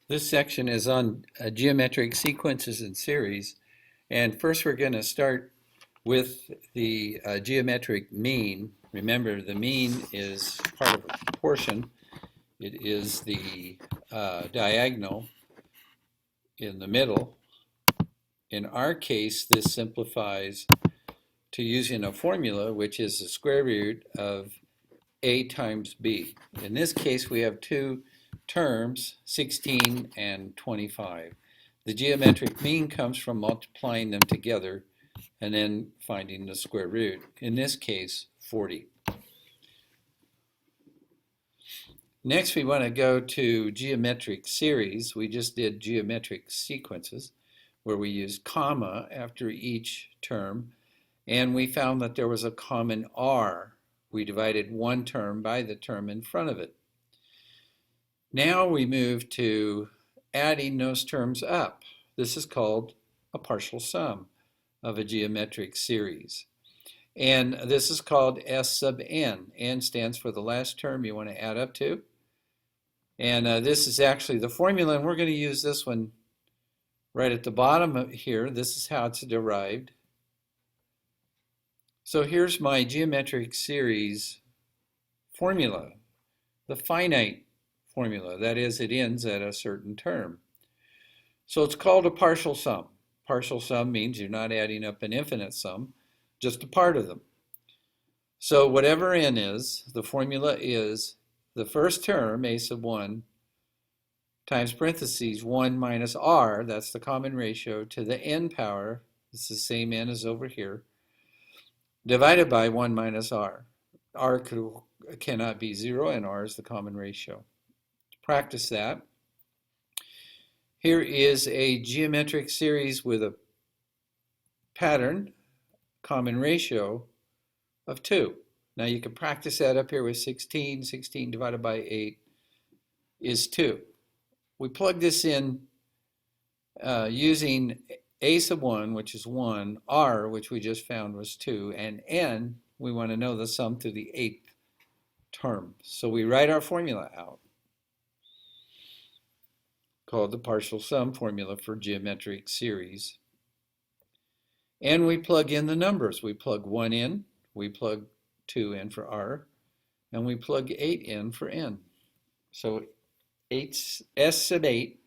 This section is on geometric sequences and series. And first we're going to start with the geometric mean. Remember, the mean is part of a proportion. It is the diagonal in the middle. In our case, this simplifies to using a formula, which is the square root of a times b. In this case, we have two terms, 16 and 25. The geometric mean comes from multiplying them together and then finding the square root. In this case, 40. Next, we want to go to geometric series. We just did geometric sequences where we used comma after each term, and we found that there was a common r. We divided one term by the term in front of it. Now we move to adding those terms up. This is called a partial sum of a geometric series. And this is called S sub n. N stands for the last term you want to add up to. And this is actually the formula, and we're going to use this one right at the bottom here. This is how it's derived. So here's my geometric series formula, the finite formula. That is, it ends at a certain term. So it's called a partial sum. Partial sum means you're not adding up an infinite sum, just a part of them. So whatever n is, the formula is the first term, a sub 1, times parentheses 1 minus r, that's the common ratio, to the n power, it's the same n as over here, divided by 1 minus r. R cannot be 0, and r is the common ratio. To practice that, here is a geometric series with a pattern, common ratio, of 2. Now you can practice that up here with 16. 16 divided by 8 is 2. We plug this in using a sub 1, which is 1, r, which we just found was 2, and n, we want to know the sum through the 8th term. So we write our formula out, called the partial sum formula for geometric series. And we plug in the numbers. We plug 1 in, we plug 2 in for r, and we plug 8 in for n. So S sub 8,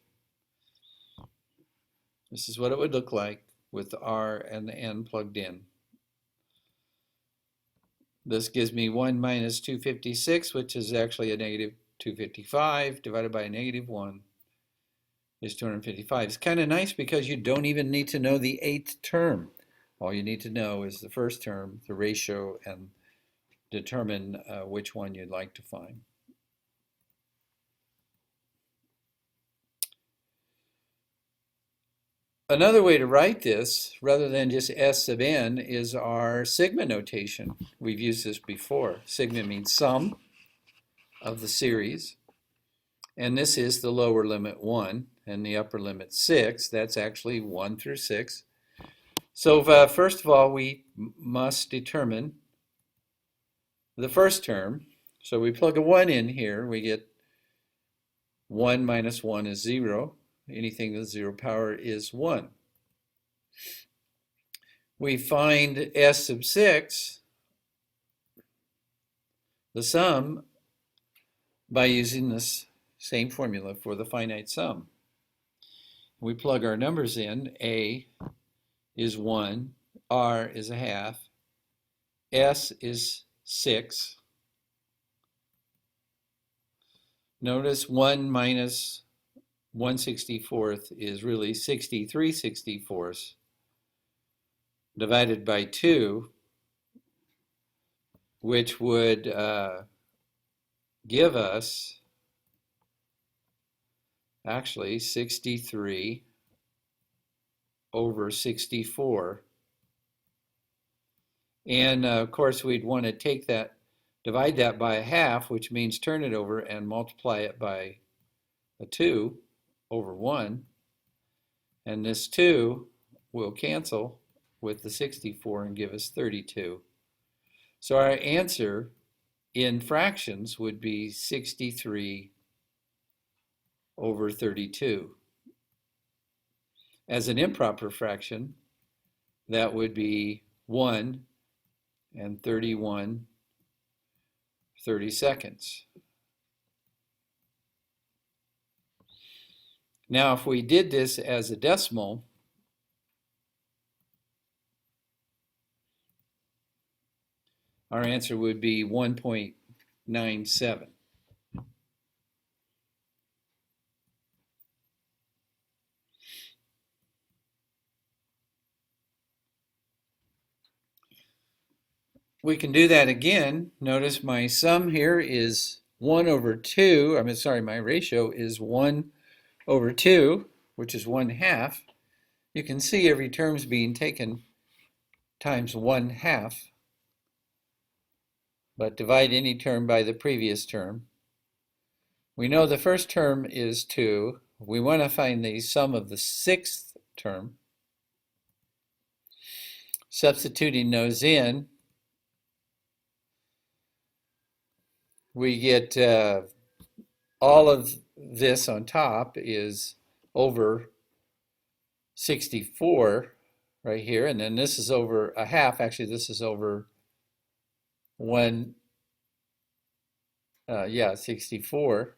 this is what it would look like with the r and the n plugged in. This gives me 1 minus 256, which is actually a negative 255, divided by a negative 1 is 255. It's kind of nice because you don't even need to know the 8th term. All you need to know is the first term, the ratio, and determine which one you'd like to find. Another way to write this, rather than just S sub n, is our sigma notation. We've used this before. Sigma means sum of the series, and this is the lower limit 1, and the upper limit 6. That's actually 1 through 6. So first of all, we must determine the first term. So we plug a 1 in here. We get 1 minus 1 is 0. Anything with 0 power is 1. We find S sub 6, the sum, by using this same formula for the finite sum. We plug our numbers in. A is 1, r is a half, s is 6. Notice 1 minus 1/64 is really 63/64 divided by 2, which would give us actually 63 over 64. And of course we'd want to take that, divide that by a half, which means turn it over and multiply it by a 2 over 1. And this 2 will cancel with the 64 and give us 32. So our answer in fractions would be 63 over 32. As an improper fraction, that would be 1 and 31/32. Now, if we did this as a decimal, our answer would be 1.97. We can do that again. Notice my sum here is 1 over 2. My ratio is 1 over 2, which is 1/2. You can see every term's being taken times 1/2, but divide any term by the previous term. We know the first term is 2. We want to find the sum of the sixth term. Substituting those in, we get all of this on top is over 64 right here, and then this is over a half. Actually, this is over 64.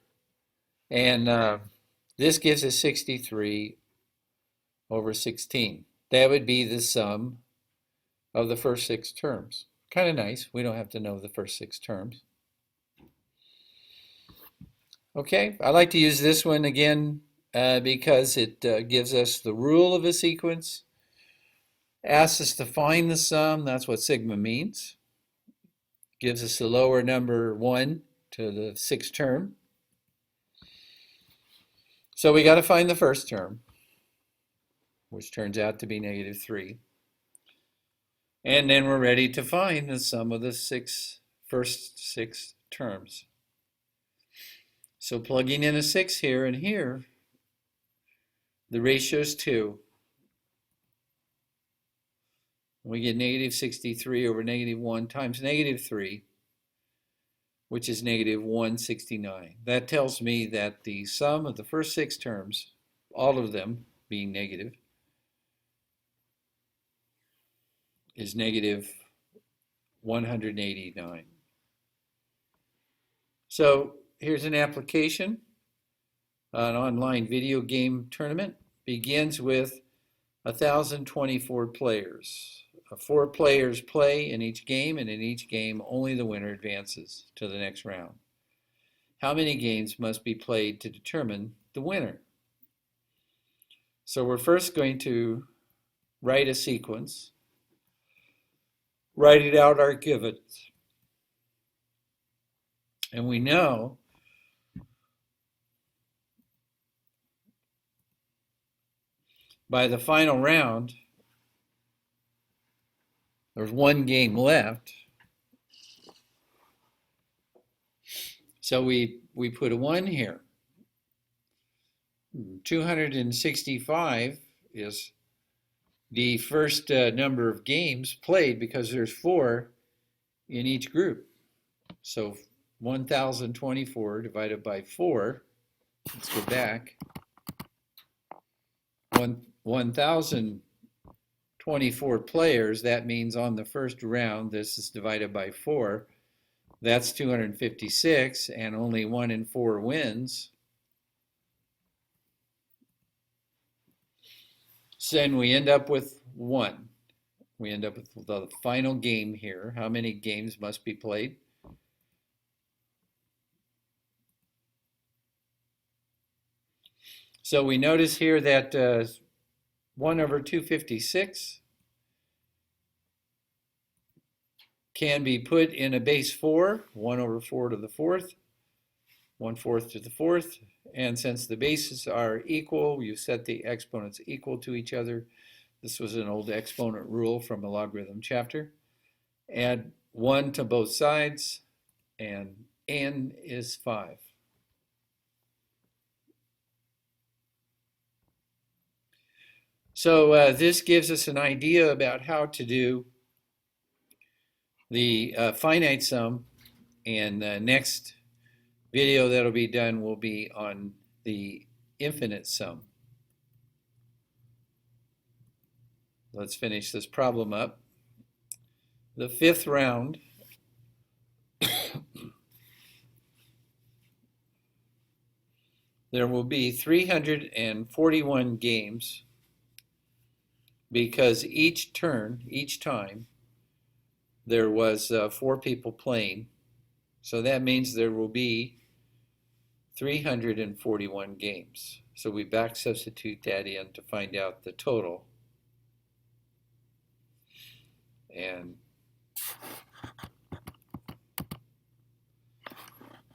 And this gives us 63 over 16. That would be the sum of the first 6 terms. Kind of nice. We don't have to know the first 6 terms. Okay, I like to use this one again because it gives us the rule of a sequence, asks us to find the sum. That's what sigma means. Gives us the lower number 1 to the 6th term. So we got to find the first term, which turns out to be -3. And then we're ready to find the sum of the first six terms. So plugging in a 6 here and here, the ratio is 2. We get -63 over -1 times -3, which is -169. That tells me that the sum of the first 6 terms, all of them being negative, is -189. So here's an application. An online video game tournament begins with 1,024 players. 4 players play in each game, and in each game only the winner advances to the next round. How many games must be played to determine the winner? So we're first going to write a sequence, write it out our givens. And we know by the final round, there's 1 game left. So we put a 1 here. 265 is the first number of games played because there's 4 in each group. So 1,024 divided by 4, let's go back, 1,024 players, that means on the first round, this is divided by 4, that's 256, and only 1 in 4 wins. So then we end up with 1. We end up with the final game here. How many games must be played? So we notice here that 1 over 256 can be put in a base 4, 1 over 4 to the 4th, 1/4 to the 4th, and since the bases are equal, you set the exponents equal to each other. This was an old exponent rule from a logarithm chapter. Add 1 to both sides, and n is 5. So this gives us an idea about how to do the finite sum, and the next video that'll be done will be on the infinite sum. Let's finish this problem up. The fifth round there will be 341 games because each time, there was 4 people playing. So that means there will be 341 games. So we back substitute that in to find out the total. And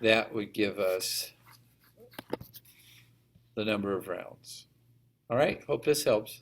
that would give us the number of rounds. All right, hope this helps.